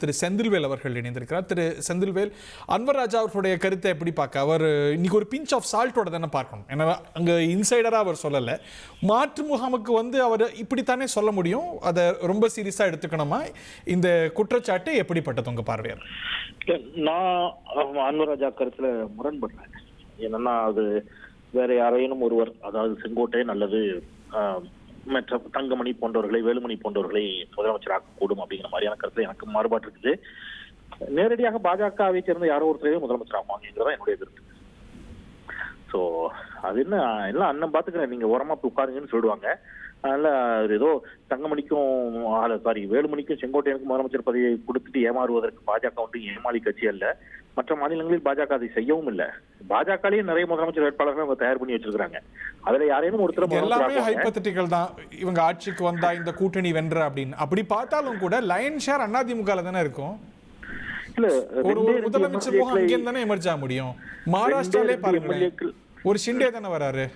திரு செந்தில்வேல் அவர்கள் இணைந்திருக்கிறார். திரு செந்தில்வேல், அன்வர் ராஜா அவர்களுடைய கருத்தை எப்படி பார்க்க? அவர் இன்னைக்கு ஒரு பிஞ்ச் ஆஃப் சால்ட்டோட தானே பார்க்கணும். ஏன்னா அங்கே இன்சைடராக அவர் சொல்லலை. மாற்று முகாமுக்கு அவர் இப்படித்தானே சொல்ல முடியும். அதை ரொம்ப சீரியஸாக எடுத்துக்கணுமா? இந்த குற்றச்சாட்டு எப்படிப்பட்டது உங்கள் பார்வையார்? நான் அன்வர் ராஜா கருத்துல முரண்படுறேன். என்னன்னா அது வேற யாரையும் ஒருவர், அதாவது செங்கோட்டையன் அல்லது மற்ற தங்கமணி போன்றவர்களை, வேலுமணி போன்றவர்களை முதலமைச்சராக கூடும் அப்படிங்கிற மாதிரியான கருத்துல எனக்கு மாறுபாடு இருக்குது. நேரடியாக பாஜகவை சேர்ந்த யாரோ ஒருத்தரவே முதலமைச்சராகுவாங்கிறதா என்னுடைய கருத்து. ஸோ அது என்ன எல்லாம் அண்ணன் பார்த்துக்கிறேன், நீங்க ஓரமா போய் உட்காருங்கன்னு சொல்லிடுவாங்க. அதனால ஏதோ தங்கமணிக்கும் வேலுமணிக்கும் செங்கோட்டையனுக்கும் முதலமைச்சர் பதவியை கொடுத்துட்டு ஏமாறுவதற்கு பாஜக ஒன்று ஏமாளி கட்சி அல்ல. மற்ற மாநிலங்களில் பாஜக அதை செய்யவும் இல்லை. பாஜகலயே நிறைய முதலமைச்சர் வேட்பாளர்கள் அவங்க தயார் பண்ணி வச்சிருக்காங்க. அதுல யாரேனும் ஒருத்தர் எல்லாமே ஹைபோதெட்டிக்கல் தான். இவங்க ஆட்சிக்கு வந்தா இந்த கூட்டணி வென்ற அப்படின்னு அப்படி பார்த்தாலும் கூட லயன் ஷேர் அதிமுகல தானே இருக்கும். இல்ல ஒரு முதலமைச்சர் அங்கே தானே எமர்ஜ் ஆக முடியும். மகாராஷ்டிராலே பாருங்க, ஒரு ஷிண்டே தானே வராரு.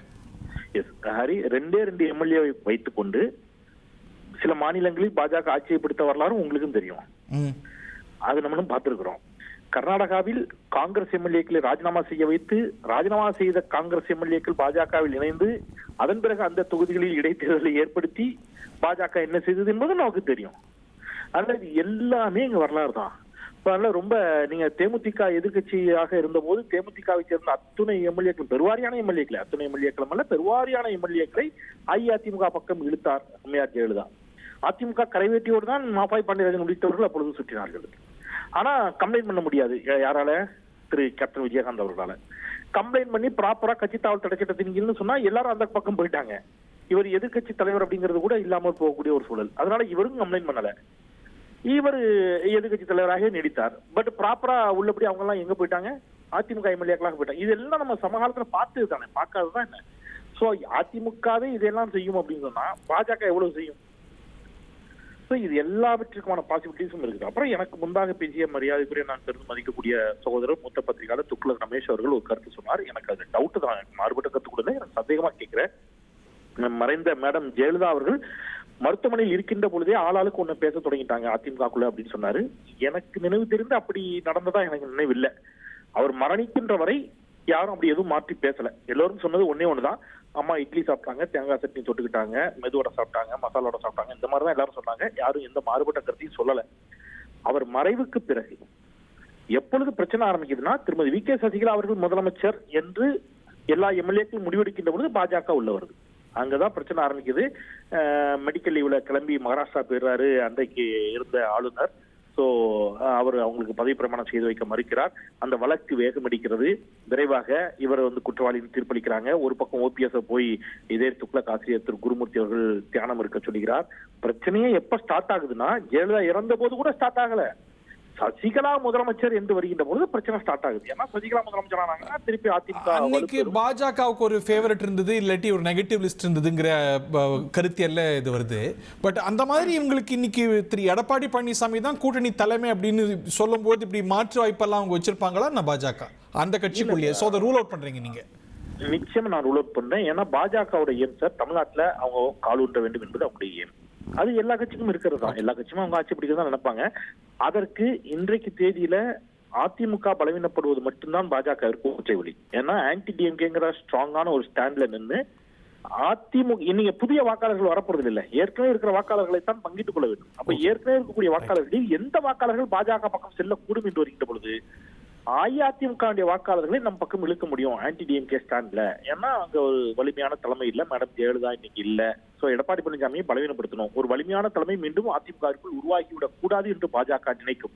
ஹரி, 2 எம்எல்ஏ வைத்துக் கொண்டு சில மாநிலங்களில் பாஜக ஆட்சியை பிடித்த வரலாறும் உங்களுக்கும் தெரியும். அது நம்மளும் பார்த்திருக்கிறோம். கர்நாடகாவில் காங்கிரஸ் எம்எல்ஏக்களை ராஜினாமா செய்ய வைத்து, ராஜினாமா செய்த காங்கிரஸ் எம்எல்ஏக்கள் பாஜகவில் இணைந்து அதன் பிறகு அந்த தொகுதிகளில் இடைத்தேர்தலை ஏற்படுத்தி பாஜக என்ன செய்தது என்பது நமக்கு தெரியும். அதனால இது எல்லாமே இங்க வரலாறு தான். அதனால ரொம்ப நீங்க தேமுதிக எதிர்கட்சியாக இருந்த போது தேமுதிகவை சேர்ந்த அத்துணை எம்எல்ஏக்கள், பெருவாரியான எம்எல்ஏக்களை, அத்துணை எம்எல்ஏக்கள் அல்ல பெருவாரியான எம்எல்ஏக்களை அஇஅதிமுக பக்கம் இழுத்தார் அம்மையார் ஜெயலலிதா. அதிமுக கரைவேட்டியோடு தான் மாபாய் பாண்டியராஜன் உள்ளிட்டவர்கள் அப்பொழுது சுற்றினார்கள். ஆனா கம்ப்ளைண்ட் பண்ண முடியாது யாரால? திரு கேப்டன் விஜயகாந்த் அவர்களால. கம்ப்ளைண்ட் பண்ணி ப்ராப்பரா கட்சி தாவல் தடைச்சட்டத்தின் சொன்னா எல்லாரும் அந்த பக்கம் போயிட்டாங்க. இவர் எதிர்கட்சி தலைவர் அப்படிங்கிறது கூட இல்லாமல் போகக்கூடிய ஒரு சூழல். அதனால இவரும் கம்ப்ளைண்ட் பண்ணல. இவர் எதிர்கட்சி தலைவராக நீடித்தார். பட் ப்ராப்பரா உள்ளபடி அவங்க எல்லாம் எங்க போயிட்டாங்க? அதிமுக எம்எல்ஏக்களாக போயிட்டாங்க. இதெல்லாம் நம்ம சமகாலத்துல பார்த்தது தானே, பார்க்காததான் என்ன? சோ அதிமுகவே இதெல்லாம் செய்யும் அப்படின்னு சொன்னா பாஜக எவ்வளவு செய்யும்? இது எல்லாவற்றுக்குமான பாசிபிலிட்டிஸும் இருக்குது. அப்புறம் எனக்கு முன்பாக பேசிய மரியாதைக்குரிய நான் பெருந்து மதிக்கக்கூடிய சகோதரர் மூத்த பத்திரிகையாளர் துக்ளக் ரமேஷ் அவர்கள் ஒரு கருத்து சொன்னார். எனக்கு அது டவுட் தான், மாறுபட்ட கருத்து கொடுங்க. எனக்கு சந்தேகமா கேட்கிறேன். மறைந்த மேடம் ஜெயலலிதா அவர்கள் மருத்துவமனையில் இருக்கின்ற பொழுதே ஆளாளுக்கு ஒண்ணு பேச தொடங்கிட்டாங்க அதிமுகக்குள்ள அப்படின்னு சொன்னாரு. எனக்கு நினைவு தெரிந்து அப்படி நடந்ததா எனக்கு நினைவில்லை. அவர் மரணிக்கின்ற வரை யாரும் அப்படி எதுவும் மாற்றி பேசல. எல்லோரும் சொன்னது ஒன்னே ஒண்ணுதான், அம்மா இட்லி சாப்பிட்டாங்க, தேங்காய் சட்னி தொட்டுக்கிட்டாங்க, மெதுவடை சாப்பிட்டாங்க, மசாலோட சாப்பிட்டாங்க, இந்த மாதிரிதான் எல்லாரும் சொன்னாங்க. யாரும் எந்த மாறுபட்ட கருத்தையும் சொல்லல. அவர் மறைவுக்கு பிறகு எப்பொழுது பிரச்சனை ஆரம்பிக்குதுன்னா, திருமதி வி.கே. சசிகலா அவர்கள் முதலமைச்சர் என்று எல்லா எம்எல்ஏக்களும் முடிவெடுக்கின்ற பொழுது பாஜக உள்ள வருது. அங்கதான் பிரச்சனை ஆரம்பிக்குது. மெடிக்கல் லீவ்ல கிளம்பி மகாராஷ்டிரா போயிடுறாரு அன்றைக்கு இருந்த ஆளுநர். சோ அவர் அவங்களுக்கு பதவி பிரமாணம் செய்து வைக்க மறுக்கிறார். அந்த வழக்கு வேகமடிக்கிறது. விரைவாக இவர் குற்றவாளின்னு தீர்ப்பளிக்கிறாங்க. ஒரு பக்கம் ஓபிஎஸ் போய் இதே துக்ளக் ஆசிரியர் திரு குருமூர்த்தி அவர்கள் தியானம் இருக்க சொல்லுகிறார். பிரச்சனையே எப்ப ஸ்டார்ட் ஆகுதுன்னா, ஜெயலலிதா இறந்த போது கூட ஸ்டார்ட் ஆகல. சசிகலா முதலமைச்சர் என்று வருகின்ற போது பிரச்சனை ஸ்டார்ட் ஆகுது. ஏன்னா சசிகலா முதலமைச்சர் ஆனாங்கன்னா திருப்பி அதிமுக பாஜகவுக்கு ஒரு ஃபேவரட் இருந்தது, இல்லாட்டி ஒரு நெகட்டிவ் லிஸ்ட் இருந்ததுங்கிற கருத்தியல்ல இது வருது. பட் அந்த மாதிரி இவங்களுக்கு இன்னைக்கு திரு எடப்பாடி பழனிசாமி தான் கூட்டணி தலைமை அப்படின்னு சொல்லும் போது இப்படி மாற்று வாய்ப்பெல்லாம் அவங்க வச்சிருப்பாங்களா? நான் பாஜக அந்த கட்சிக்குள்ளேயே சோ அதை ரூல் அவுட் பண்றீங்க நீங்க? நிச்சயமா நான் ரூல் அவுட் பண்றேன். ஏன்னா பாஜகவோட எய்ம் சார், தமிழ்நாட்டுல அவங்க காலூன்ற வேண்டும் என்பது அவங்களுடைய எய்ம். அது எல்லா கட்சிக்கும் இருக்கிறது தான். எல்லா கட்சியும் அவங்க ஆட்சி பிடிக்கிறதா நினைப்பாங்க. அதற்கு இன்றைக்கு தேதியில அதிமுக பலவீனப்படுவது மட்டும்தான் பாஜக ஒற்றை வழி. ஏன்னா ஆன்டி டிஎம்கேங்கிற ஸ்ட்ராங்கான ஒரு ஸ்டாண்ட்ல நின்று அதிமுக நீங்க புதிய வாக்காளர்கள் வரப்போறது இல்லை, ஏற்கனவே இருக்கிற வாக்காளர்களை தான் பங்கிட்டுக் கொள்ள வேண்டும். அப்ப ஏற்கனவே இருக்கக்கூடிய வாக்காளர்களில் எந்த வாக்காளர்கள் பாஜக பக்கம் செல்லக்கூடும் என்று வருகின்ற பொழுது அஇஅதிமுக வாக்காளர்களை நம்ம பக்கம் இழுக்க முடியும் ஆன்டி டிஎம்கே ஸ்டாண்ட்ல. ஏன்னா அங்க ஒரு வலிமையான தலைமை இல்ல, மேடம் ஜெயலலிதா இன்னைக்கு இல்ல. சோ எடப்பாடி பழனிசாமியை பலவீனப்படுத்தணும். ஒரு வலிமையான தலைமை மீண்டும் அதிமுகவிற்குள் உருவாகிவிடக் கூடாது என்று பாஜக நினைக்கும்.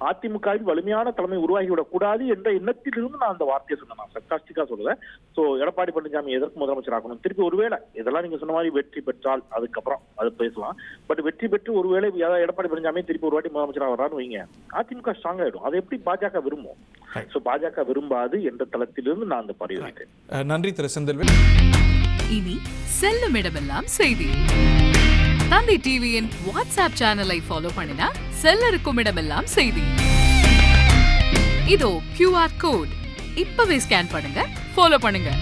அதிமுகவில் வலிமையான தலைமை உருவாகிவிடக் கூடாது என்ற எண்ணத்திலிருந்து நான் அந்த வார்த்தையை சொன்னேன். நான் சர்க்காஸ்டிக்கா சொல்லுவேன். சோ எடப்பாடி பழனிசாமி எதற்கு முதலமைச்சர் ஆகணும்? திருப்பி ஒருவேளை இதெல்லாம் நீங்க சொன்ன மாதிரி வெற்றி பெற்றால் அதுக்கப்புறம் அது பேசலாம். பட் வெற்றி பெற்று ஒருவேளை எடப்பாடி பழனிசாமி திருப்பி ஒரு வாட்டி முதலமைச்சராக வரான்னு வைங்க, அதிமுக ஸ்ட்ராங் ஆயிடும். அதை எப்படி பாஜக விரும்பும்? சோ பாஜக விரும்பாது என்ற தளத்திலிருந்து நான் அந்த பதிவு வைத்தேன். நன்றி திரு செந்தில்வேல். இனி செல்லும் இடமெல்லாம் செய்தி. தந்தை டிவியின் வாட்ஸ்அப் சேனலை ஃபாலோ பண்ணினா செல்லருக்கும் இடமெல்லாம் செய்தி. இதோ QR கோட் இப்பவே ஸ்கேன் பண்ணுங்க, ஃபாலோ பண்ணுங்க.